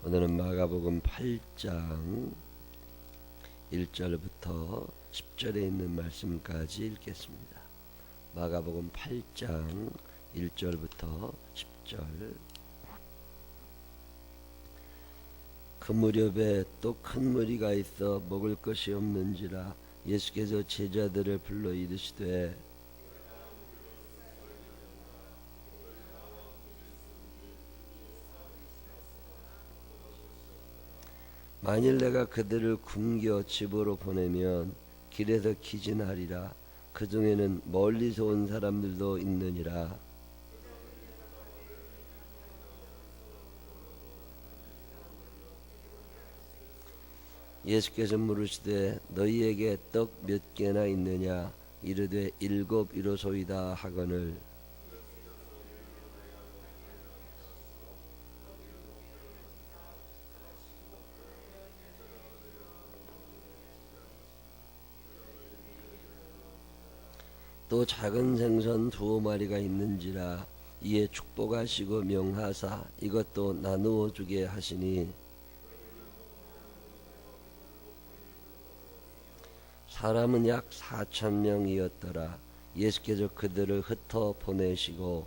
오늘은 마가복음 8장 1절부터 10절에 있는 말씀까지 읽겠습니다. 마가복음 8장 1절부터 10절. 그 무렵에 또 큰 무리가 있어 먹을 것이 없는지라 예수께서 제자들을 불러 이르시되 만일 내가 그들을 굶겨 집으로 보내면 길에서 기진하리라. 그 중에는 멀리서 온 사람들도 있느니라. 예수께서 물으시되 너희에게 떡 몇 개나 있느냐? 이르되 7 이로소이다 하거늘. 또 작은 생선 2마리가 있는지라. 이에 축복하시고 명하사 이것도 나누어 주게 하시니 사람은 약 4,000명이었더라. 예수께서 그들을 흩어 보내시고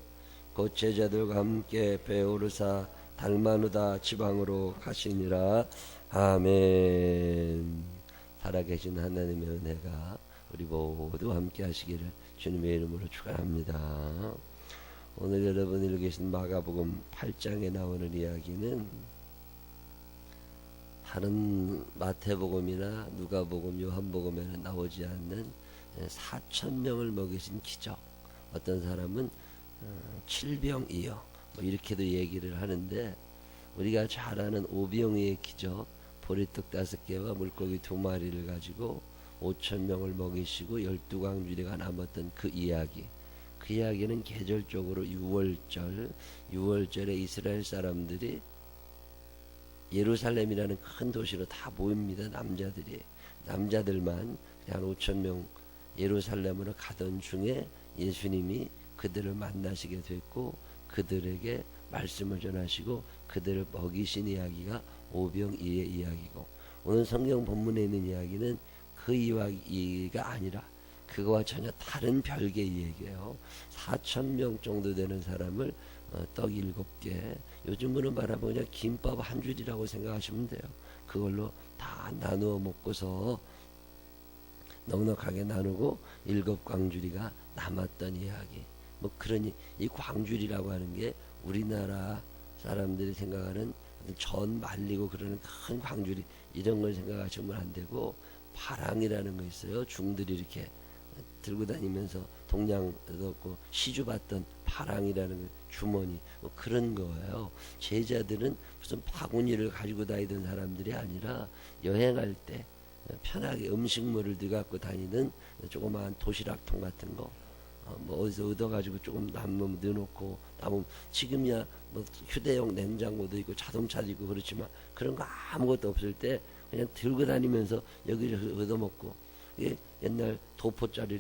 곧 제자들과 함께 배 오르사 달마누다 지방으로 가시니라. 아멘. 살아계신 하나님의 은혜가 우리 모두 함께 하시기를 주님의 이름으로 축원합니다. 오늘 여러분이 읽으신 마가복음 8장에 나오는 이야기는 다른 마태복음이나 누가복음, 요한복음에는 나오지 않는 4,000명을 먹이신 기적. 어떤 사람은 7병이요 이렇게도 얘기를 하는데, 우리가 잘 아는 오병이의 기적, 보리떡 5개와 물고기 2마리를 가지고 5,000명을 먹이시고 12광주리가 남았던 그 이야기. 그 이야기는 계절적으로 6월절에 이스라엘 사람들이 예루살렘이라는 큰 도시로 다 모입니다. 남자들만 한 5,000명 예루살렘으로 가던 중에 예수님이 그들을 만나시게 됐고 그들에게 말씀을 전하시고 그들을 먹이신 이야기가 오병이의 이야기고, 오늘 성경 본문에 있는 이야기는 그 이야기가 아니라 그거와 전혀 다른 별개의 얘기예요. 4,000명 정도 되는 사람을 떡 7개, 요즘으로 말하면 그냥 김밥 한 줄이라고 생각하시면 돼요. 그걸로 다 나누어 먹고서 넉넉하게 나누고 7광주리가 남았던 이야기. 뭐 그러니 이 광주리라고 하는 게 우리나라 사람들이 생각하는 전 말리고 그러는 큰 광주리 이런 걸 생각하시면 안 되고, 파랑이라는 거 있어요. 중들이 이렇게 들고 다니면서 동냥도 없고 시주받던 파랑이라는 주머니, 뭐 그런 거예요. 제자들은 무슨 바구니를 가지고 다니던 사람들이 아니라 여행할 때 편하게 음식물을 넣어갖고 다니는 조그마한 도시락통 같은 거, 뭐 어디서 얻어가지고 조금 남으면 넣어놓고, 남으면 지금이야 뭐 휴대용 냉장고도 있고 자동차도 있고 그렇지만 그런 거 아무것도 없을 때 그냥 들고 다니면서 여기저기 얻어먹고, 이게 옛날 도포자리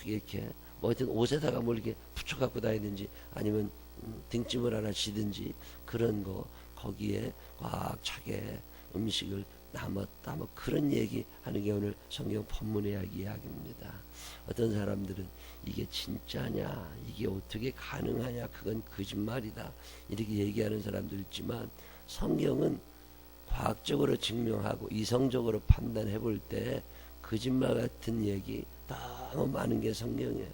이렇게 뭐 하여튼 옷에다가 뭘 이렇게 붙여갖고 다니든지 아니면 등짐을 하나 지든지 그런 거, 거기에 꽉 차게 음식을 남았다, 뭐 그런 얘기 하는 게 오늘 성경 본문의 이야기입니다. 어떤 사람들은 이게 진짜냐, 이게 어떻게 가능하냐, 그건 거짓말이다 이렇게 얘기하는 사람도 있지만, 성경은 과학적으로 증명하고 이성적으로 판단해 볼 때 거짓말 같은 얘기 너무 많은 게 성경이에요.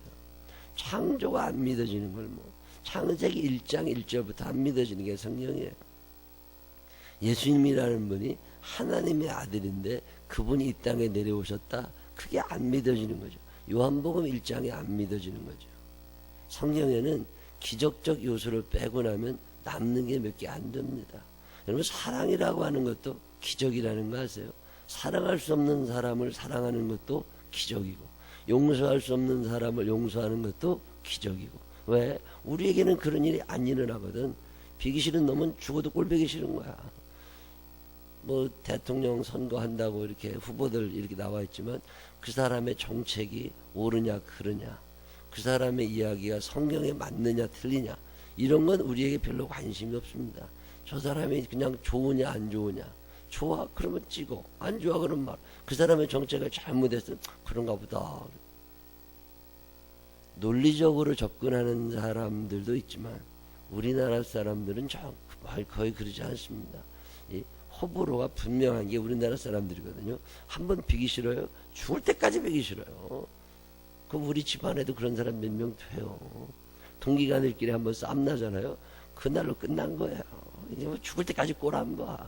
창조가 안 믿어지는 걸 창세기 1장 1절부터 안 믿어지는 게 성경이에요. 예수님이라는 분이 하나님의 아들인데 그분이 이 땅에 내려오셨다, 그게 안 믿어지는 거죠. 요한복음 1장에 안 믿어지는 거죠. 성경에는 기적적 요소를 빼고 나면 남는 게 몇 개 안 됩니다. 여러분, 사랑이라고 하는 것도 기적이라는 거 아세요? 사랑할 수 없는 사람을 사랑하는 것도 기적이고, 용서할 수 없는 사람을 용서하는 것도 기적이고. 왜? 우리에게는 그런 일이 안 일어나거든. 비기 싫은 놈은 죽어도 꼴보기 싫은 거야. 뭐 대통령 선거한다고 이렇게 후보들 이렇게 나와 있지만 그 사람의 정책이 옳으냐 그르냐, 그 사람의 이야기가 성경에 맞느냐 틀리냐, 이런 건 우리에게 별로 관심이 없습니다. 저 사람이 그냥 좋으냐 안 좋으냐. 좋아 그러면 찍어, 안 좋아 그러면 말. 그 사람의 정체가 잘못했어, 그런가 보다. 논리적으로 접근하는 사람들도 있지만 우리나라 사람들은 거의 그러지 않습니다. 이 호불호가 분명한 게 우리나라 사람들이거든요. 한번 비기 싫어요, 죽을 때까지 비기 싫어요. 그럼 우리 집안에도 그런 사람 몇 명 돼요. 동기간들끼리 한번 싸움 나잖아요. 그날로 끝난 거예요. 이제 뭐 죽을 때까지 꼴 안 봐.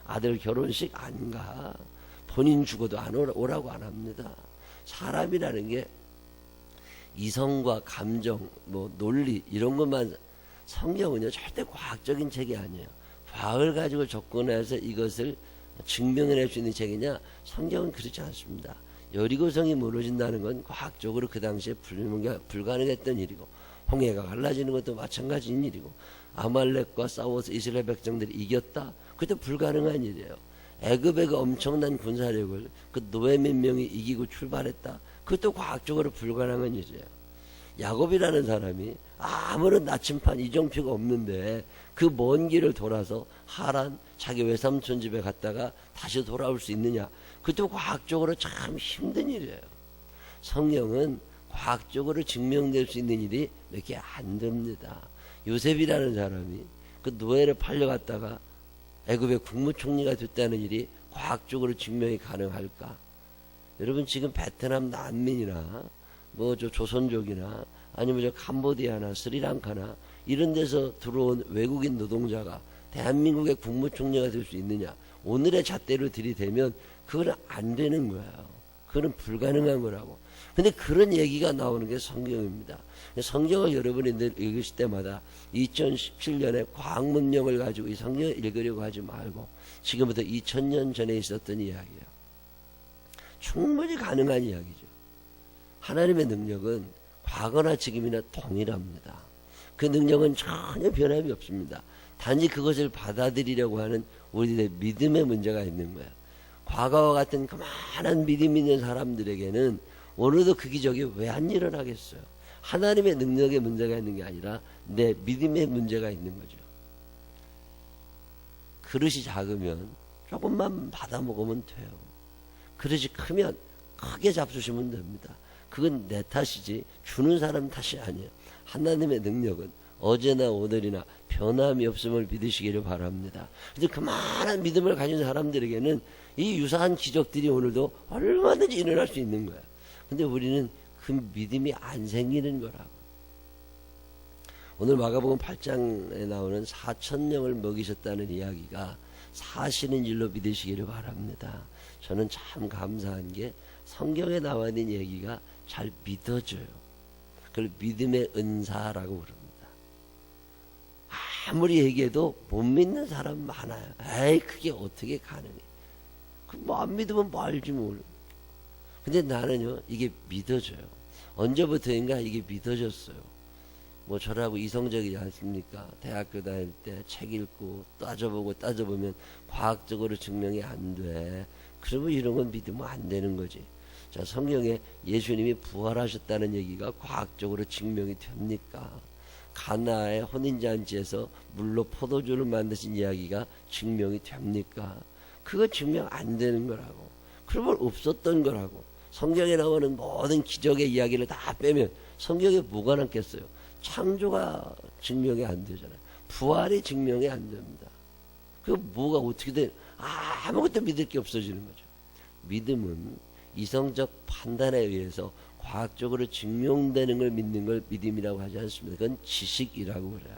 아들 결혼식 안 가. 본인 죽어도 안 오라고 안 합니다. 사람이라는 게 이성과 감정, 뭐 논리 이런 것만. 성경은요 절대 과학적인 책이 아니에요. 과학을 가지고 접근해서 이것을 증명해낼 수 있는 책이냐? 성경은 그렇지 않습니다. 여리고성이 무너진다는 건 과학적으로 그 당시에 불가능했던 일이고, 홍해가 갈라지는 것도 마찬가지인 일이고, 아말렉과 싸워서 이스라엘 백성들이 이겼다, 그것도 불가능한 일이에요. 애굽의 그 엄청난 군사력을 그 노예 몇 명이 이기고 출발했다, 그것도 과학적으로 불가능한 일이에요. 야곱이라는 사람이 아무런 나침판 이정표가 없는데 그 먼 길을 돌아서 하란 자기 외삼촌 집에 갔다가 다시 돌아올 수 있느냐? 그것도 과학적으로 참 힘든 일이에요. 성경은 과학적으로 증명될 수 있는 일이 몇 개 안 됩니다. 요셉이라는 사람이 그 노예를 팔려갔다가 애굽의 국무총리가 됐다는 일이 과학적으로 증명이 가능할까? 여러분 지금 베트남 난민이나 뭐 저 조선족이나 아니면 저 캄보디아나 스리랑카나 이런 데서 들어온 외국인 노동자가 대한민국의 국무총리가 될 수 있느냐? 오늘의 잣대로 들이대면 그건 안 되는 거예요. 그건 불가능한 거라고. 근데 그런 얘기가 나오는 게 성경입니다. 성경을 여러분이 늘 읽으실 때마다 2017년에 과학문명을 가지고 이 성경을 읽으려고 하지 말고 지금부터 2000년 전에 있었던 이야기예요. 충분히 가능한 이야기죠. 하나님의 능력은 과거나 지금이나 동일합니다. 그 능력은 전혀 변함이 없습니다. 단지 그것을 받아들이려고 하는 우리의 믿음의 문제가 있는 거예요. 과거와 같은 그만한 믿음 있는 사람들에게는 오늘도 그 기적이 왜 안 일어나겠어요? 하나님의 능력의 문제가 있는 게 아니라 내 믿음의 문제가 있는 거죠. 그릇이 작으면 조금만 받아 먹으면 돼요. 그릇이 크면 크게 잡수시면 됩니다. 그건 내 탓이지 주는 사람 탓이 아니에요. 하나님의 능력은 어제나 오늘이나 변함이 없음을 믿으시기를 바랍니다. 그래서 그만한 믿음을 가진 사람들에게는 이 유사한 기적들이 오늘도 얼마든지 일어날 수 있는 거예요. 근데 우리는 그 믿음이 안 생기는 거라고. 오늘 마가복음 8장에 나오는 4,000명을 먹이셨다는 이야기가 사실은 일로 믿으시기를 바랍니다. 저는 참 감사한 게 성경에 나와 있는 얘기가 잘 믿어져요. 그걸 믿음의 은사라고 부릅니다. 아무리 얘기해도 못 믿는 사람 많아요. 에이 그게 어떻게 가능해. 뭐 안 믿으면 말지 뭘. 근데 나는요 이게 믿어져요. 언제부터인가 이게 믿어졌어요. 뭐 저라고 이성적이지 않습니까? 대학교 다닐 때 책 읽고 따져보면 과학적으로 증명이 안 돼. 그러면 이런 건 믿으면 안 되는 거지. 자, 성경에 예수님이 부활하셨다는 얘기가 과학적으로 증명이 됩니까? 가나의 혼인잔치에서 물로 포도주를 만드신 이야기가 증명이 됩니까? 그거 증명 안 되는 거라고. 그러면 없었던 거라고. 성경에 나오는 모든 기적의 이야기를 다 빼면 성경에 뭐가 남겠어요? 창조가 증명이 안 되잖아요. 부활이 증명이 안 됩니다. 그 뭐가 어떻게 돼? 아무것도 믿을 게 없어지는 거죠. 믿음은 이성적 판단에 의해서 과학적으로 증명되는 걸 믿는 걸 믿음이라고 하지 않습니다. 그건 지식이라고 그래요.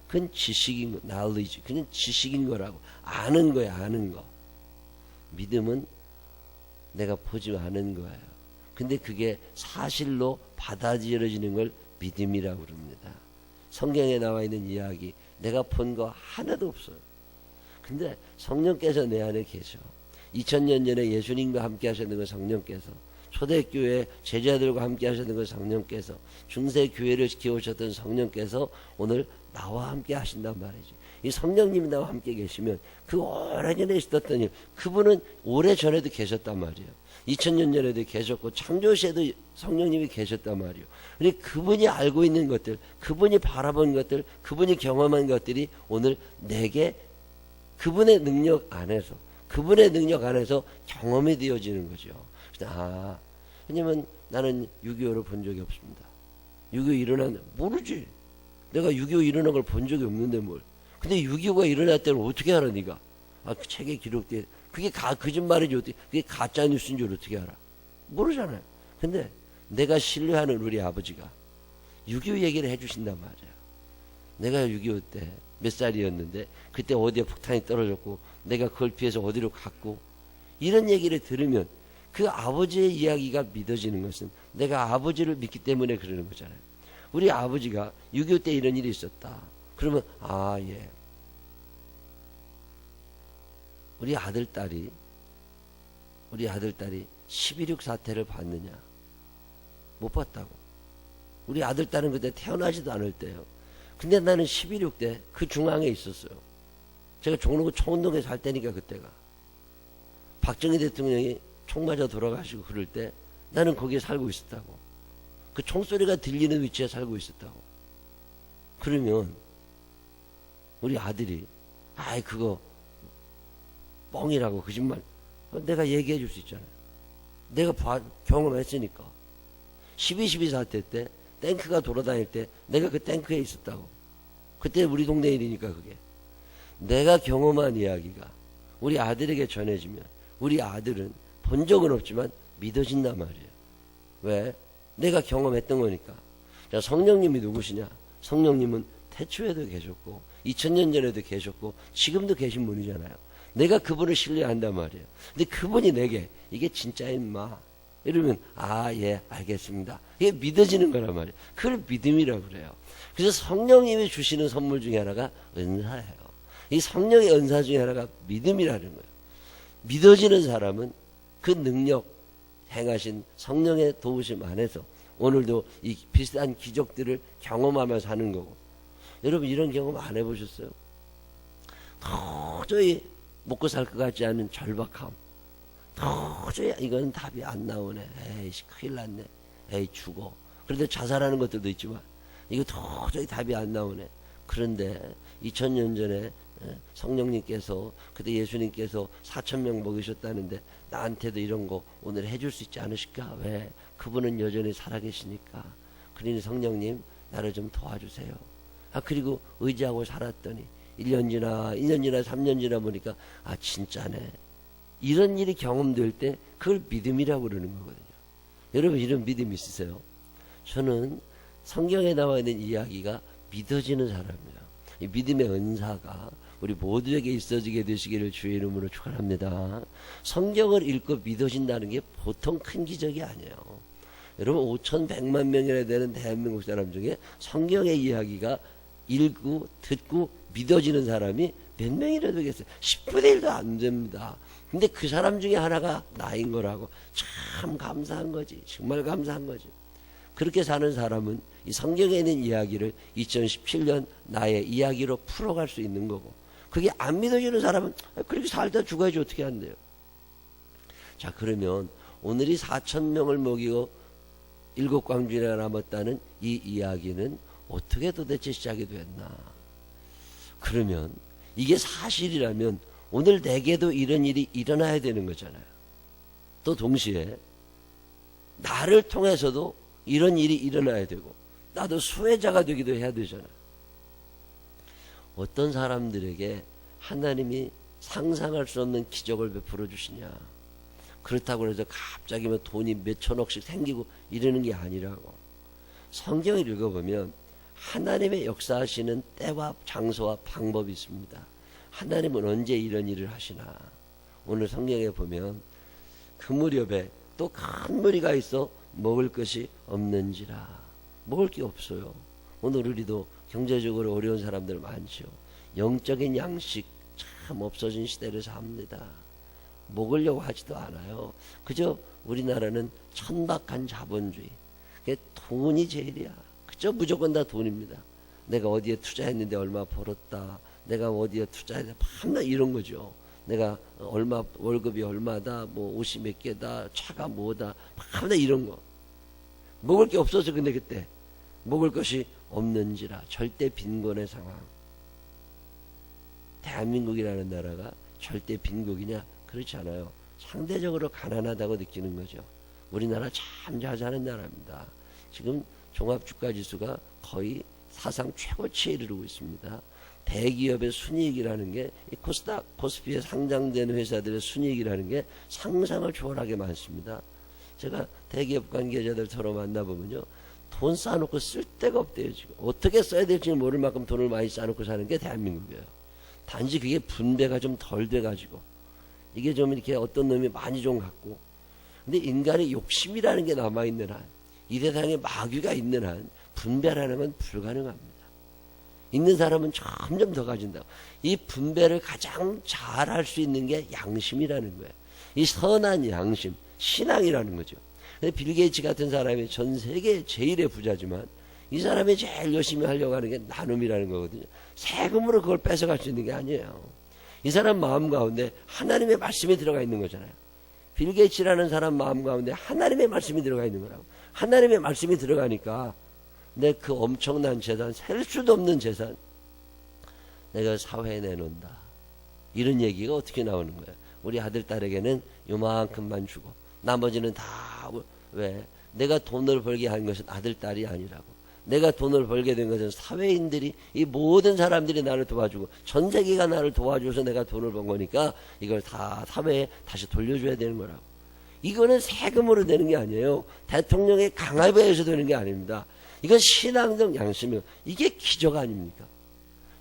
그건 지식인 거, knowledge. 그건 지식인 거라고. 아는 거야, 아는 거. 믿음은 내가 보지 않은 거예요. 근데 그게 사실로 받아들여지는 걸 믿음이라고 그럽니다. 성경에 나와 있는 이야기, 내가 본 거 하나도 없어요. 근데 성령께서 내 안에 계셔. 2000년 전에 예수님과 함께 하셨는 건 성령께서, 초대교회 제자들과 함께 하셨는 건 성령께서, 중세교회를 지켜오셨던 성령께서 오늘 나와 함께 하신단 말이죠. 이 성령님이 나와 함께 계시면 그 오래전에 있었던 일, 그분은 오래전에도 계셨단 말이에요. 2000년 전에도 계셨고 창조시에도 성령님이 계셨단 말이에요. 그런데 그분이 알고 있는 것들, 그분이 바라본 것들, 그분이 경험한 것들이 오늘 내게 그분의 능력 안에서, 그분의 능력 안에서 경험이 되어지는 거죠. 왜냐면 나는 6.25를 본 적이 없습니다. 6.25 일어난, 모르지. 내가 6.25 일어난 걸 본 적이 없는데 뭘. 근데 6.25가 일어날 때는 어떻게 알아, 네가? 그 책에 기록돼. 그게 거짓말이지, 어떻게, 그게 가짜 뉴스인 줄 어떻게 알아? 모르잖아요. 근데 내가 신뢰하는 우리 아버지가 6.25 얘기를 해주신단 말이에요. 내가 6.25 때 몇 살이었는데, 그때 어디에 폭탄이 떨어졌고, 내가 그걸 피해서 어디로 갔고, 이런 얘기를 들으면 그 아버지의 이야기가 믿어지는 것은 내가 아버지를 믿기 때문에 그러는 거잖아요. 우리 아버지가 6.25 때 이런 일이 있었다. 그러면, 예. 우리 아들딸이 12.6 사태를 봤느냐? 못 봤다고. 우리 아들딸은 그때 태어나지도 않을 때요. 근데 나는 12.6 때 그 중앙에 있었어요. 제가 종로구 청운동에 살 때니까 그때가. 박정희 대통령이 총 맞아 돌아가시고 그럴 때 나는 거기에 살고 있었다고. 그 총소리가 들리는 위치에 살고 있었다고. 그러면 우리 아들이 그거 뻥이라고 거짓말 내가 얘기해 줄 수 있잖아요. 내가 경험했으니까. 12.12 사태 때 탱크가 돌아다닐 때 내가 그 탱크에 있었다고. 그때 우리 동네 일이니까 그게. 내가 경험한 이야기가 우리 아들에게 전해지면 우리 아들은 본 적은 없지만 믿어진단 말이에요. 왜? 내가 경험했던 거니까. 자, 성령님이 누구시냐? 성령님은 태초에도 계셨고 2000년 전에도 계셨고 지금도 계신 분이잖아요. 내가 그분을 신뢰한단 말이에요. 근데 그분이 내게 이게 진짜 임마 이러면 예 알겠습니다. 이게 믿어지는 거란 말이에요. 그걸 믿음이라고 그래요. 그래서 성령님이 주시는 선물 중에 하나가 은사예요. 이 성령의 은사 중에 하나가 믿음이라는 거예요. 믿어지는 사람은 그 능력 행하신 성령의 도우심 안에서 오늘도 이 비슷한 기적들을 경험하며 사는 거고. 여러분 이런 경험 안 해보셨어요? 도저히 먹고 살 것 같지 않은 절박함. 도저히 이건 답이 안 나오네. 에이씨 큰일 났네. 에이 죽어. 그런데 자살하는 것들도 있지만 이거 도저히 답이 안 나오네. 그런데 2000년 전에 성령님께서 그때 예수님께서 4,000명 먹이셨다는데 나한테도 이런 거 오늘 해줄 수 있지 않으실까? 왜? 그분은 여전히 살아계시니까. 그러니 성령님 나를 좀 도와주세요. 그리고 의지하고 살았더니 1년 지나 3년 지나 보니까 진짜네. 이런 일이 경험될 때 그걸 믿음이라고 그러는 거거든요. 여러분 이런 믿음 있으세요? 저는 성경에 나와 있는 이야기가 믿어지는 사람이에요. 이 믿음의 은사가 우리 모두에게 있어지게 되시기를 주의 이름으로 축원합니다. 성경을 읽고 믿어진다는 게 보통 큰 기적이 아니에요. 여러분 5,100만 명이나 되는 대한민국 사람 중에 성경의 이야기가 읽고 듣고 믿어지는 사람이 몇 명이나 되겠어요? 10분의 1도 안 됩니다. 근데 그 사람 중에 하나가 나인 거라고 참 감사한 거지. 정말 감사한 거지. 그렇게 사는 사람은 이 성경에 있는 이야기를 2017년 나의 이야기로 풀어갈 수 있는 거고, 그게 안 믿어지는 사람은 그렇게 살다 죽어야지 어떻게 한대요. 자, 그러면 오늘이 4,000명을 먹이고 7광주나 남았다는 이 이야기는 어떻게 도대체 시작이 됐나? 그러면 이게 사실이라면 오늘 내게도 이런 일이 일어나야 되는 거잖아요. 또 동시에 나를 통해서도 이런 일이 일어나야 되고 나도 수혜자가 되기도 해야 되잖아요. 어떤 사람들에게 하나님이 상상할 수 없는 기적을 베풀어 주시냐. 그렇다고 해서 갑자기 돈이 몇 천억씩 생기고 이러는 게 아니라고. 성경을 읽어보면 하나님의 역사하시는 때와 장소와 방법이 있습니다. 하나님은 언제 이런 일을 하시나. 오늘 성경에 보면 그 무렵에 또 큰 무리가 있어 먹을 것이 없는지라. 먹을 게 없어요. 오늘 우리도 경제적으로 어려운 사람들 많죠. 영적인 양식 참 없어진 시대를 삽니다. 먹으려고 하지도 않아요. 그저 우리나라는 천박한 자본주의. 돈이 제일이야. 그저 무조건 다 돈입니다. 내가 어디에 투자했는데 얼마 벌었다. 내가 어디에 투자했다. 밤낮 이런 거죠. 내가 얼마 월급이 얼마다. 뭐 옷이 몇 개다. 차가 뭐다. 밤낮 이런 거. 먹을 게 없어서 근데 그때 먹을 것이 없는지라. 절대 빈곤의 상황. 대한민국이라는 나라가 절대 빈국이냐? 그렇지 않아요. 상대적으로 가난하다고 느끼는 거죠. 우리나라 참 잘 사는 나라입니다. 지금 종합주가지수가 거의 사상 최고치에 이르고 있습니다. 대기업의 순이익이라는 게 코스닥, 코스피에 상장된 회사들의 순이익이라는 게 상상을 초월하게 많습니다. 제가 대기업 관계자들 서로 만나보면요, 돈 쌓아놓고 쓸 데가 없대요. 지금 어떻게 써야 될지 모를 만큼 돈을 많이 쌓아놓고 사는 게 대한민국이에요. 단지 그게 분배가 좀 덜 돼가지고 이게 좀 이렇게 어떤 놈이 많이 좀 갖고, 근데 인간의 욕심이라는 게 남아있는 한, 이 세상에 마귀가 있는 한 분배라는 건 불가능합니다. 있는 사람은 점점 더 가진다. 이 분배를 가장 잘 할 수 있는 게 양심이라는 거예요. 이 선한 양심, 신앙이라는 거죠. 근데 빌 게이츠 같은 사람이 전 세계 제일의 부자지만 이 사람이 제일 열심히 하려고 하는 게 나눔이라는 거거든요. 세금으로 그걸 뺏어갈 수 있는 게 아니에요. 이 사람 마음 가운데 하나님의 말씀이 들어가 있는 거잖아요. 빌 게이츠라는 사람 마음 가운데 하나님의 말씀이 들어가 있는 거라고. 하나님의 말씀이 들어가니까 내 그 엄청난 재산, 셀 수도 없는 재산 내가 사회에 내놓는다. 이런 얘기가 어떻게 나오는 거예요? 우리 아들, 딸에게는 요만큼만 주고 나머지는 다, 왜? 내가 돈을 벌게 한 것은 아들, 딸이 아니라고. 내가 돈을 벌게 된 것은 사회인들이, 이 모든 사람들이 나를 도와주고 전 세계가 나를 도와줘서 내가 돈을 번 거니까 이걸 다 사회에 다시 돌려줘야 되는 거라고. 이거는 세금으로 되는 게 아니에요. 대통령의 강압에 의해서 되는 게 아닙니다. 이건 신앙적 양심이에요. 이게 기적 아닙니까?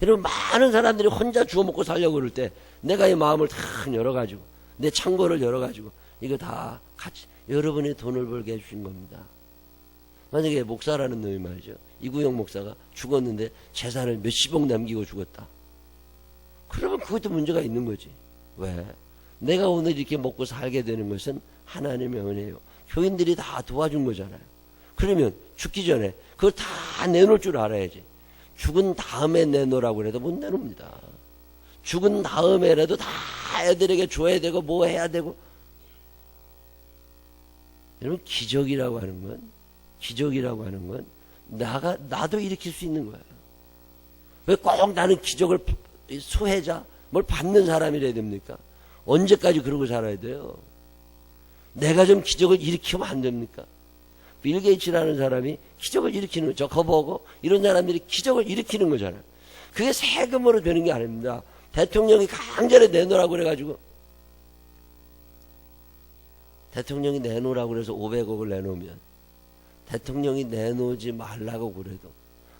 여러분, 많은 사람들이 혼자 주워 먹고 살려고 그럴 때 내가 이 마음을 다 열어가지고 내 창고를 열어가지고 이거 다 같이 여러분의 돈을 벌게 해주신 겁니다. 만약에 목사라는 놈이 말이죠, 이구영 목사가 죽었는데 재산을 몇십억 남기고 죽었다. 그러면 그것도 문제가 있는 거지. 왜? 내가 오늘 이렇게 먹고 살게 되는 것은 하나님의 은혜예요. 교인들이 다 도와준 거잖아요. 그러면 죽기 전에 그걸 다 내놓을 줄 알아야지. 죽은 다음에 내놓으라고 해도 못 내놓습니다. 죽은 다음에라도 다 애들에게 줘야 되고 뭐 해야 되고. 여러분, 기적이라고 하는 건 나도 일으킬 수 있는 거예요. 왜 꼭 나는 기적을 수혜자, 뭘 받는 사람이라야 됩니까? 언제까지 그러고 살아야 돼요? 내가 좀 기적을 일으키면 안 됩니까? 빌 게이츠라는 사람이 기적을 일으키는 거죠. 거보고 이런 사람들이 기적을 일으키는 거잖아요. 그게 세금으로 되는 게 아닙니다. 대통령이 강제로 내놓으라고 그래가지고, 대통령이 내놓으라고 그래서 500억을 내놓으면 대통령이 내놓지 말라고 그래도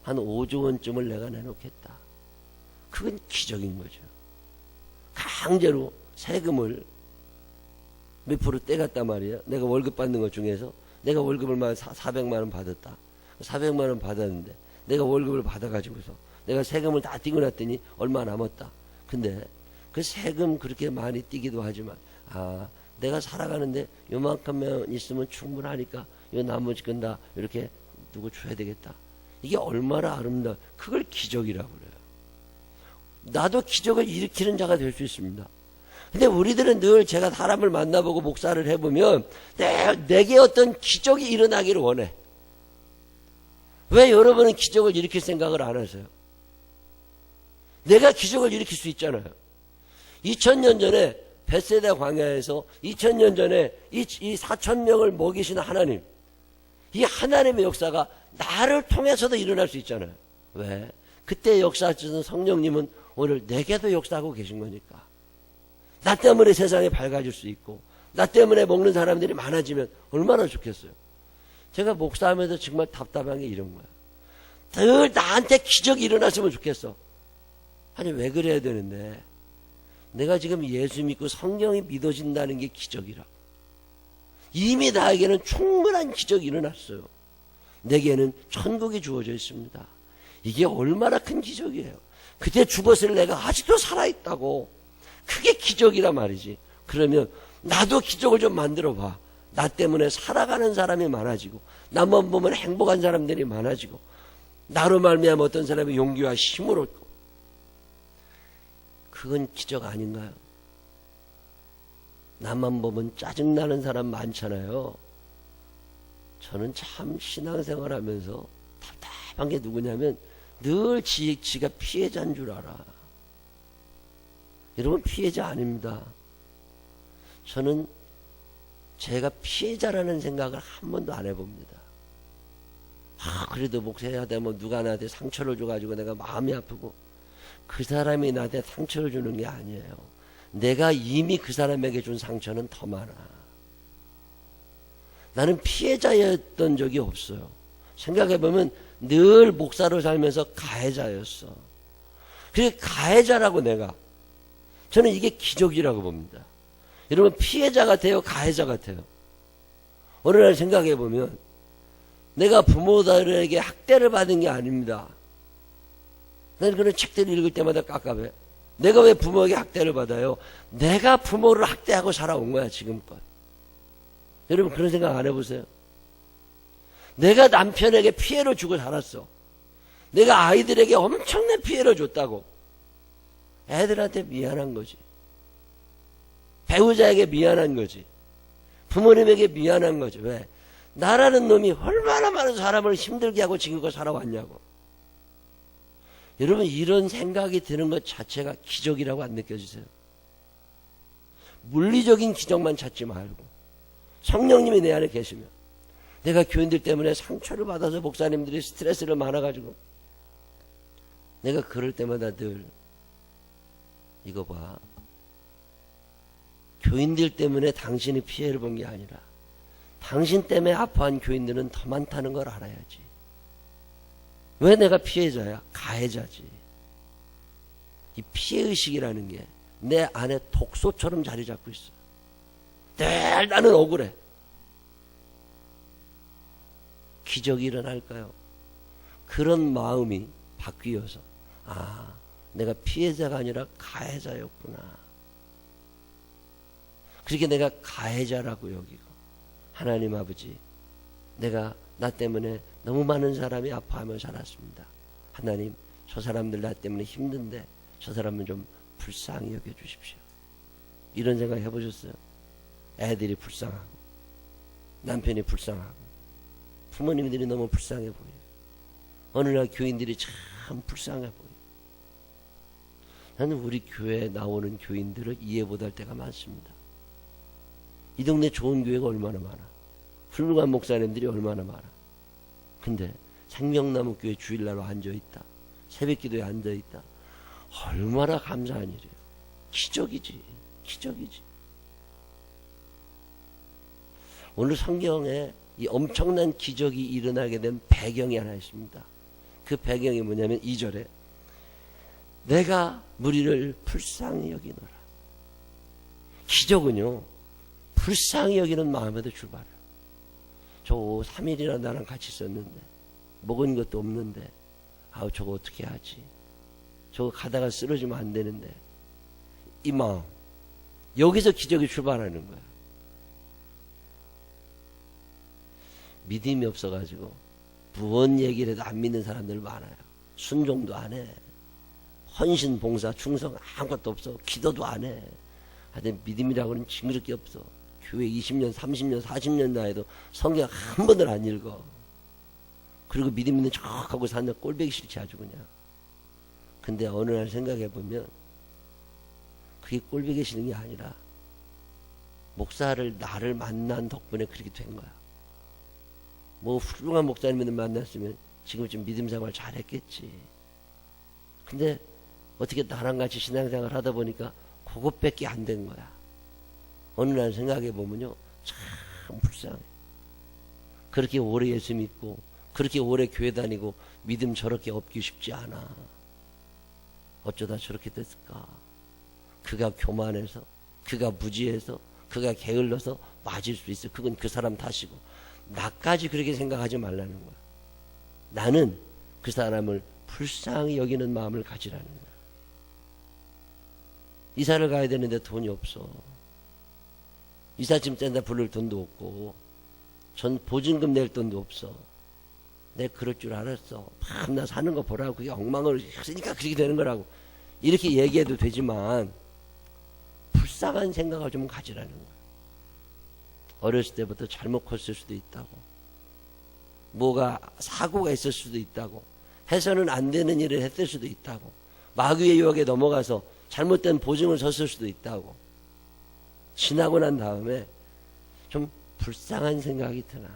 한 5조 원쯤을 내가 내놓겠다. 그건 기적인 거죠. 강제로 세금을 몇 프로 떼갔단 말이에요. 내가 월급 받는 것 중에서 내가 월급을 400만 원 받았다. 400만 원 받았는데 내가 월급을 받아가지고서 내가 세금을 다 떼고 났더니 얼마 남았다. 근데 그 세금 그렇게 많이 떼기도 하지만, 내가 살아가는데 요만큼만 있으면 충분하니까 요 나머지 건 다 이렇게 누구 줘야 되겠다. 이게 얼마나 아름다워. 그걸 기적이라고 그래요. 나도 기적을 일으키는 자가 될 수 있습니다. 근데 우리들은 늘 제가 사람을 만나보고 목사를 해보면 내게 어떤 기적이 일어나기를 원해. 왜 여러분은 기적을 일으킬 생각을 안 하세요? 내가 기적을 일으킬 수 있잖아요. 2000년 전에 벳세다 광야에서 2000년 전에 이 4,000명을 먹이시는 하나님, 이 하나님의 역사가 나를 통해서도 일어날 수 있잖아요. 왜? 그때 역사하시는 성령님은 오늘 내게도 역사하고 계신 거니까. 나 때문에 세상이 밝아질 수 있고 나 때문에 먹는 사람들이 많아지면 얼마나 좋겠어요. 제가 목사하면서 정말 답답한 게 이런 거야. 늘 나한테 기적이 일어났으면 좋겠어. 아니, 왜 그래야 되는데? 내가 지금 예수 믿고 성경이 믿어진다는 게 기적이라. 이미 나에게는 충분한 기적이 일어났어요. 내게는 천국이 주어져 있습니다. 이게 얼마나 큰 기적이에요. 그때 죽었을 내가 아직도 살아있다고. 그게 기적이란 말이지. 그러면 나도 기적을 좀 만들어 봐. 나 때문에 살아가는 사람이 많아지고 나만 보면 행복한 사람들이 많아지고 나로 말미암아 어떤 사람이 용기와 힘을 얻고. 그건 기적 아닌가요? 나만 보면 짜증나는 사람 많잖아요. 저는 참 신앙생활 하면서 답답한 게 누구냐면 늘 지가 피해자인 줄 알아. 여러분, 피해자 아닙니다. 저는 제가 피해자라는 생각을 한 번도 안 해봅니다. 그래도 목사해야 돼. 뭐 누가 나한테 상처를 줘가지고 내가 마음이 아프고, 그 사람이 나한테 상처를 주는 게 아니에요. 내가 이미 그 사람에게 준 상처는 더 많아. 나는 피해자였던 적이 없어요. 생각해보면 늘 목사로 살면서 가해자였어. 그게 가해자라고 내가. 저는 이게 기적이라고 봅니다. 여러분, 피해자 같아요? 가해자 같아요? 어느 날 생각해보면 내가 부모들에게 학대를 받은 게 아닙니다. 나는 그런 책들을 읽을 때마다 깝깝해. 내가 왜 부모에게 학대를 받아요? 내가 부모를 학대하고 살아온 거야, 지금껏. 여러분, 그런 생각 안 해보세요? 내가 남편에게 피해를 주고 살았어. 내가 아이들에게 엄청난 피해를 줬다고. 애들한테 미안한 거지. 배우자에게 미안한 거지. 부모님에게 미안한 거지. 왜? 나라는 놈이 얼마나 많은 사람을 힘들게 하고 지금껏 살아왔냐고. 여러분, 이런 생각이 드는 것 자체가 기적이라고 안 느껴지세요? 물리적인 기적만 찾지 말고 성령님이 내 안에 계시면, 내가 교인들 때문에 상처를 받아서 목사님들이 스트레스를 많아가지고 내가 그럴 때마다 늘 이거 봐, 교인들 때문에 당신이 피해를 본 게 아니라 당신 때문에 아파한 교인들은 더 많다는 걸 알아야지. 왜 내가 피해자야? 가해자지. 이 피해의식이라는 게 내 안에 독소처럼 자리 잡고 있어. 늘 나는 억울해. 기적이 일어날까요? 그런 마음이 바뀌어서, 내가 피해자가 아니라 가해자였구나. 그렇게 내가 가해자라고 여기고, 하나님 아버지, 내가 나 때문에 너무 많은 사람이 아파하며 살았습니다. 하나님, 저 사람들 나 때문에 힘든데 저 사람은 좀 불쌍히 여겨주십시오. 이런 생각 해보셨어요? 애들이 불쌍하고, 남편이 불쌍하고, 부모님들이 너무 불쌍해 보여요. 어느 날 교인들이 참 불쌍해 보여요. 나는 우리 교회에 나오는 교인들을 이해 못할 때가 많습니다. 이 동네 좋은 교회가 얼마나 많아. 훌륭한 목사님들이 얼마나 많아. 근데 생명나무 교회 주일날 앉아있다. 새벽기도에 앉아있다. 얼마나 감사한 일이에요. 기적이지. 기적이지. 오늘 성경에 이 엄청난 기적이 일어나게 된 배경이 하나 있습니다. 그 배경이 뭐냐면 2절에 내가 무리를 불쌍히 여기노라. 기적은요, 불쌍히 여기는 마음에도 출발해요. 저 3일이나 나랑 같이 있었는데 먹은 것도 없는데 저거 어떻게 하지? 저거 가다가 쓰러지면 안 되는데. 이 마음, 여기서 기적이 출발하는 거야. 믿음이 없어가지고 무언 얘기를 해도 안 믿는 사람들 많아요. 순종도 안 해. 헌신, 봉사, 충성 아무것도 없어. 기도도 안 해. 하여튼 믿음이라고는 징그럽 게 없어. 교회 20년, 30년, 40년 나이도 성경 한 번을 안 읽어. 그리고 믿음 있는 척하고 사는 꼴보기 싫지 아주 그냥. 근데 어느 날 생각해보면 그게 꼴보기 싫은 게 아니라 목사를 나를 만난 덕분에 그렇게 된 거야. 뭐 훌륭한 목사님을 만났으면 지금쯤 믿음 생활 잘했겠지. 근데 어떻게 나랑 같이 신앙생활 하다 보니까 그것밖에 안 된 거야. 어느 날 생각해보면요, 참 불쌍해. 그렇게 오래 예수 믿고 그렇게 오래 교회 다니고 믿음 저렇게 없기 쉽지 않아. 어쩌다 저렇게 됐을까? 그가 교만해서, 그가 무지해서, 그가 게을러서 맞을 수 있어. 그건 그 사람 탓이고 나까지 그렇게 생각하지 말라는 거야. 나는 그 사람을 불쌍히 여기는 마음을 가지라는 거야. 이사를 가야 되는데 돈이 없어. 이삿짐 뗀다 부를 돈도 없고 전 보증금 낼 돈도 없어. 내가 그럴 줄 알았어. 밤낮 사는 거 보라고. 그게 엉망을 했으니까 그렇게 되는 거라고. 이렇게 얘기해도 되지만 불쌍한 생각을 좀 가지라는 거야. 어렸을 때부터 잘못 컸을 수도 있다고. 뭐가 사고가 있을 수도 있다고. 해서는 안 되는 일을 했을 수도 있다고. 마귀의 유혹에 넘어가서 잘못된 보증을 섰을 수도 있다고. 지나고 난 다음에 좀 불쌍한 생각이 드나.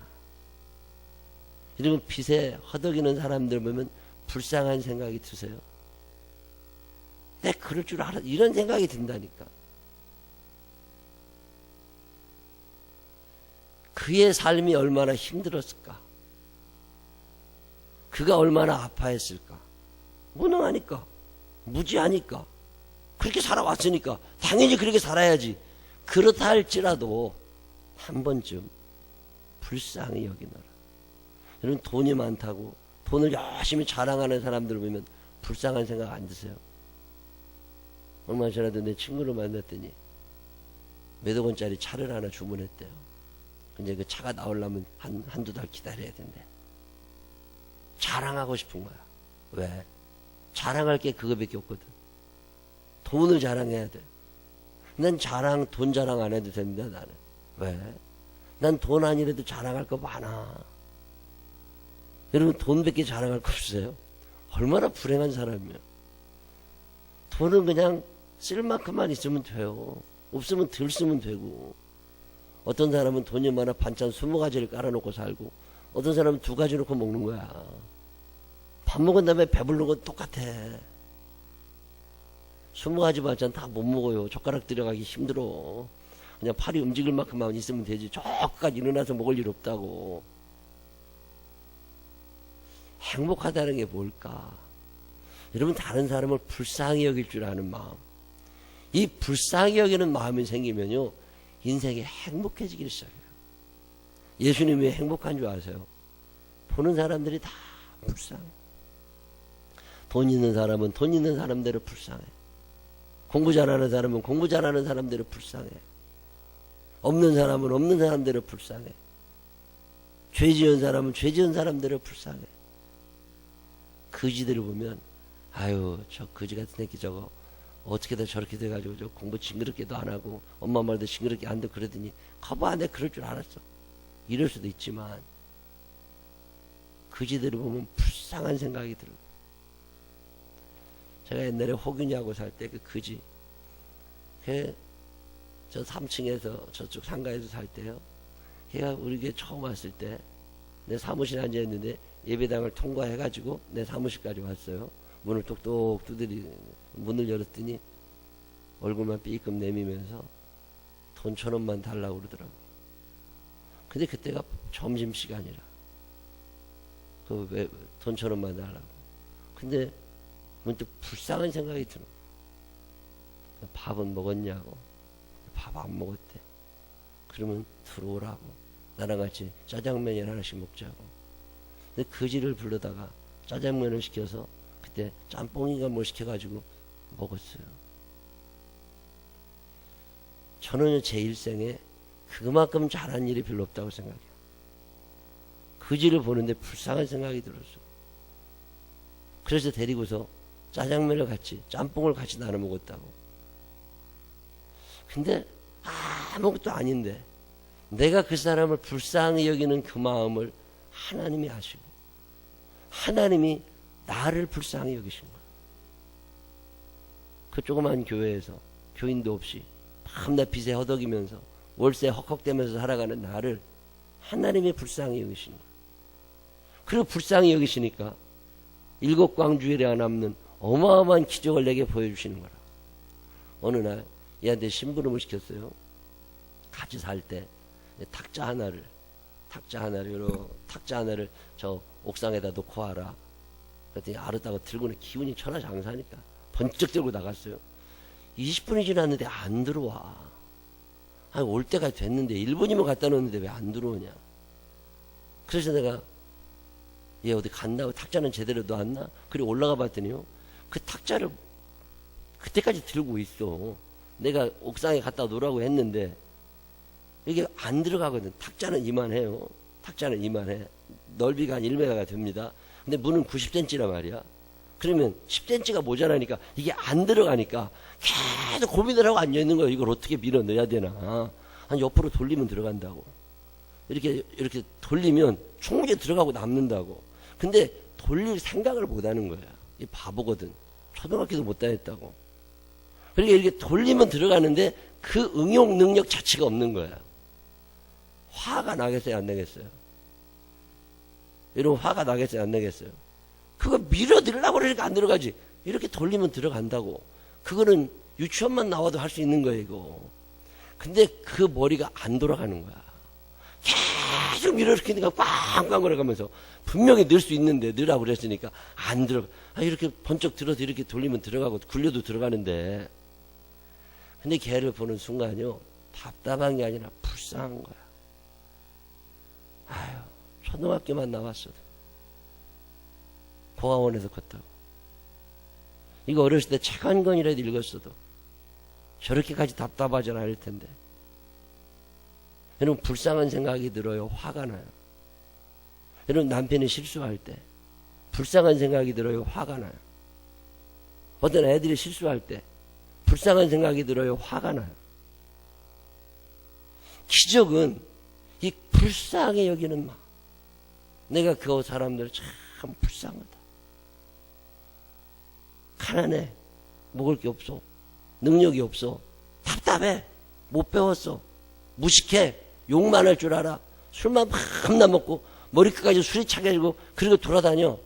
이러면 빚에 허덕이는 사람들 보면 불쌍한 생각이 드세요? 내가 그럴 줄 알아. 이런 생각이 든다니까. 그의 삶이 얼마나 힘들었을까? 그가 얼마나 아파했을까? 무능하니까, 무지하니까, 그렇게 살아왔으니까 당연히 그렇게 살아야지. 그렇다 할지라도 한 번쯤 불쌍히 여기너라. 여러분, 돈이 많다고 돈을 열심히 자랑하는 사람들 보면 불쌍한 생각 안 드세요? 얼마 전에도 내 친구를 만났더니 몇억 원짜리 차를 하나 주문했대요. 근데 그 차가 나오려면 한두 달 기다려야 된대. 자랑하고 싶은 거야. 왜? 자랑할 게 그거밖에 없거든. 돈을 자랑해야 돼. 난 돈 자랑 안 해도 됩니다, 나는. 왜? 난 돈 아니라도 자랑할 거 많아. 여러분, 돈밖에 자랑할 거 없어요? 얼마나 불행한 사람이야. 돈은 그냥 쓸 만큼만 있으면 돼요. 없으면 덜 쓰면 되고. 어떤 사람은 돈이 많아 반찬 20가지를 깔아놓고 살고, 어떤 사람은 2가지 놓고 먹는 거야. 밥 먹은 다음에 배부른 건 똑같아. 20가지 반찬 다 못 먹어요. 젓가락 들어가기 힘들어. 그냥 팔이 움직일 만큼만 있으면 되지. 저까지 일어나서 먹을 일 없다고. 행복하다는 게 뭘까? 여러분, 다른 사람을 불쌍히 여길 줄 아는 마음. 이 불쌍히 여기는 마음이 생기면요, 인생이 행복해지기 시작해요. 예수님이 왜 행복한 줄 아세요? 보는 사람들이 다 불쌍해. 돈 있는 사람은 돈 있는 사람대로 불쌍해. 공부 잘하는 사람은 공부 잘하는 사람대로 불쌍해. 없는 사람은 없는 사람대로 불쌍해. 죄 지은 사람은 죄 지은 사람대로 불쌍해. 거지들을 보면, 아유, 저 거지 같은 새끼 저거 어떻게든 저렇게 돼가지고 저 공부 징그럽게도 안 하고 엄마 말도 징그럽게 안 듣고 그러더니 커봐, 내가 그럴 줄 알았어. 이럴 수도 있지만 거지들을 보면 불쌍한 생각이 들고. 제가 옛날에 호균이하고 살 때 그 거지, 저 3층에서 저쪽 상가에서 살 때요, 걔가 우리 교회 처음 왔을 때 내 사무실에 앉아있는데 예배당을 통과해가지고 내 사무실까지 왔어요. 문을 똑똑 두드리 문을 열었더니 얼굴만 삐끔 내미면서 돈 1,000원만 달라고 그러더라고. 근데 그때가 점심시간이라 왜 돈 1,000원만 달라고. 근데 문득 불쌍한 생각이 들어. 밥은 먹었냐고. 밥 안 먹었대. 그러면 들어오라고. 나랑 같이 짜장면을 하나씩 먹자고. 근데 거지를 불러다가 짜장면을 시켜서 그때 짬뽕인가 뭘 시켜가지고 먹었어요. 저는 제 일생에 그만큼 잘한 일이 별로 없다고 생각해요. 거지를 보는데 불쌍한 생각이 들었어. 그래서 데리고서 짜장면을 같이, 짬뽕을 같이 나눠 먹었다고. 근데 아무것도 아닌데 내가 그 사람을 불쌍히 여기는 그 마음을 하나님이 아시고 하나님이 나를 불쌍히 여기신 거예요. 그 조그만 교회에서 교인도 없이 밤낮 빚에 허덕이면서 월세 헉헉대면서 살아가는 나를 하나님이 불쌍히 여기신 거예요. 그리고 불쌍히 여기시니까 7광주일에 남는 어마어마한 기적을 내게 보여주시는 거라. 어느 날 얘한테 심부름을 시켰어요. 같이 살 때 탁자 하나를 저 옥상에다 놓고 와라. 그랬더니 알았다고 들고는 기운이 천하장사니까 번쩍 들고 나갔어요. 20분이 지났는데 안 들어와. 아니, 올 때가 됐는데 1분이면 갖다 놓는데 왜 안 들어오냐. 그래서 내가 얘 어디 갔나? 탁자는 제대로 놨나? 그리고 올라가 봤더니요, 그 탁자를 그때까지 들고 있어. 내가 옥상에 갖다 놓으라고 했는데 이게 안 들어가거든. 탁자는 이만해요. 탁자는 이만해. 넓이가 한 1m가 됩니다. 근데 문은 90cm란 말이야. 그러면 10cm가 모자라니까 이게 안 들어가니까 계속 고민을 하고 앉아있는 거예요. 이걸 어떻게 밀어 넣어야 되나. 한 옆으로 돌리면 들어간다고. 이렇게 돌리면 충분히 들어가고 남는다고. 근데 돌릴 생각을 못 하는 거야. 이 바보거든. 초등학교도 못 다녔다고. 그러니까 이렇게 돌리면 들어가는데 그 응용 능력 자체가 없는 거야. 화가 나겠어요, 안 나겠어요? 이런 화가 나겠어요, 안 나겠어요? 그거 밀어들려고 그러니까 안 들어가지. 이렇게 돌리면 들어간다고. 그거는 유치원만 나와도 할 수 있는 거예요, 이거. 근데 그 머리가 안 돌아가는 거야. 계속 밀어넣기니까 꽝꽝 걸어가면서 분명히 넣을 수 있는데 넣으라고 그랬으니까 안 들어가. 이렇게 번쩍 들어서 이렇게 돌리면 들어가고 굴려도 들어가는데, 근데 걔를 보는 순간요, 답답한 게 아니라 불쌍한 거야. 아유, 초등학교만 나왔어도 고아원에서 컸다고. 이거 어렸을 때 책 한 권이라도 읽었어도 저렇게까지 답답하지 않을 텐데. 여러분, 불쌍한 생각이 들어요? 화가 나요? 여러분, 남편이 실수할 때 불쌍한 생각이 들어요? 화가 나요? 어떤 애들이 실수할 때 불쌍한 생각이 들어요? 화가 나요? 기적은 이 불쌍하게 여기는 마음. 내가 그 사람들 참 불쌍하다. 가난해. 먹을 게 없어. 능력이 없어. 답답해. 못 배웠어. 무식해. 욕만 할 줄 알아. 술만 밤나 먹고 머리끝까지 술이 차가지고 그리고 돌아다녀.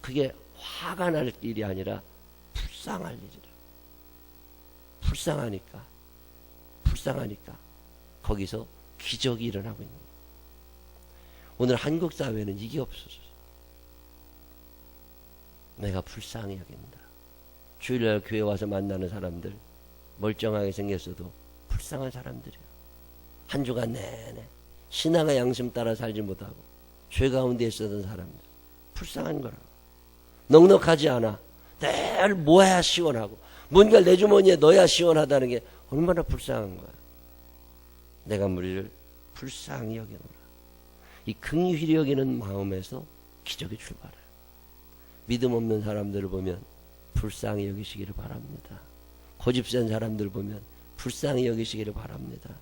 그게 화가 날 일이 아니라 불쌍할 일이라. 불쌍하니까 거기서 기적이 일어나고 있는 거예요. 오늘 한국 사회는 이게 없어졌어요. 내가 불쌍히 여긴다. 주일날 교회 와서 만나는 사람들 멀쩡하게 생겼어도 불쌍한 사람들이에요. 한 주간 내내 신앙의 양심 따라 살지 못하고 죄 가운데 있었던 사람들 불쌍한 거라고. 넉넉하지 않아. 늘 모아야 시원하고 뭔가 내 주머니에 넣어야 시원하다는 게 얼마나 불쌍한 거야. 내가 우리를 불쌍히 여기노라. 이 긍휼히 여기는 마음에서 기적이 출발해요. 믿음 없는 사람들을 보면 불쌍히 여기시기를 바랍니다. 고집센 사람들 보면 불쌍히 여기시기를 바랍니다.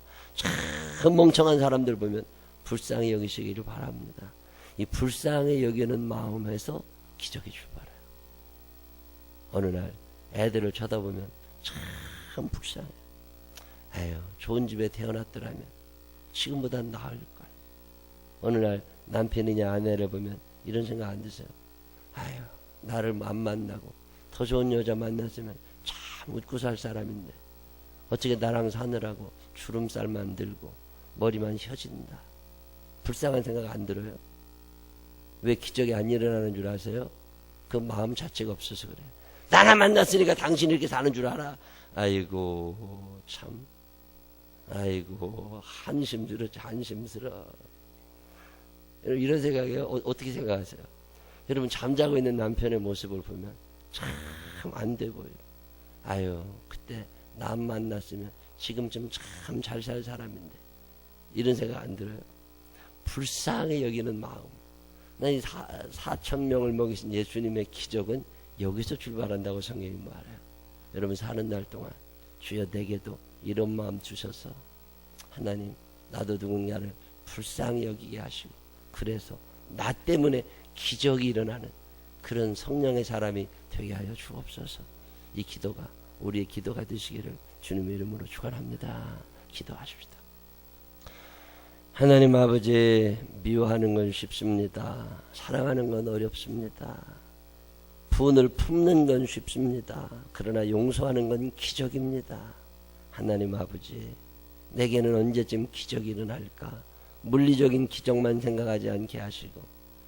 참 멍청한 사람들 보면 불쌍히 여기시기를 바랍니다. 이 불쌍히 여기는 마음에서 기적이 출발해요. 어느 날 애들을 쳐다보면 참 불쌍해. 에휴, 좋은 집에 태어났더라면 지금보다 나을걸. 어느 날 남편이냐 아내를 보면 이런 생각 안 드세요? 아유, 나를 안 만나고 더 좋은 여자 만났으면 참 웃고 살 사람인데 어떻게 나랑 사느라고 주름살만 들고 머리만 휘어진다. 불쌍한 생각 안 들어요? 왜 기적이 안 일어나는 줄 아세요? 그 마음 자체가 없어서 그래요. 나나 만났으니까 당신이 이렇게 사는 줄 알아. 아이고 참, 아이고 한심스러워. 이런 생각이에요. 어떻게 생각하세요? 여러분, 잠자고 있는 남편의 모습을 보면 참 안 돼 보여요. 아유, 그때 남 만났으면 지금쯤 참 잘 살 사람인데. 이런 생각 안 들어요? 불쌍히 여기는 마음. 난 이 4,000명을 먹이신 예수님의 기적은 여기서 출발한다고 성경이 말해요. 여러분, 사는 날 동안 주여 내게도 이런 마음 주셔서 하나님, 나도 누군가를 불쌍히 여기게 하시고 그래서 나 때문에 기적이 일어나는 그런 성령의 사람이 되게 하여 주옵소서. 이 기도가 우리의 기도가 되시기를 주님의 이름으로 축원합니다. 기도하십시다. 하나님 아버지, 미워하는 건 쉽습니다. 사랑하는 건 어렵습니다. 분을 품는 건 쉽습니다. 그러나 용서하는 건 기적입니다. 하나님 아버지, 내게는 언제쯤 기적이 일어날까? 물리적인 기적만 생각하지 않게 하시고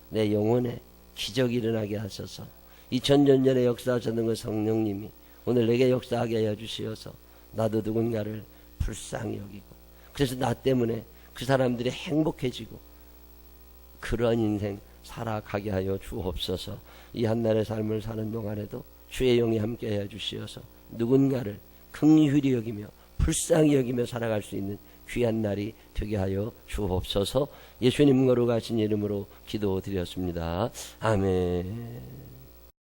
내 영혼에 기적이 일어나게 하셔서 2000년 전에 역사하셨던 그 성령님이 오늘 내게 역사하게 하여 주시어서 나도 누군가를 불쌍히 여기고 그래서 나 때문에 그 사람들이 행복해지고 그런 인생 살아가게 하여 주옵소서. 이 한날의 삶을 사는 동안에도 주의 영이 함께 하여 주시어서 누군가를 긍휼히 여기며 불쌍히 여기며 살아갈 수 있는 귀한 날이 되게 하여 주옵소서. 예수님 거룩하신 이름으로 기도드렸습니다. 아멘.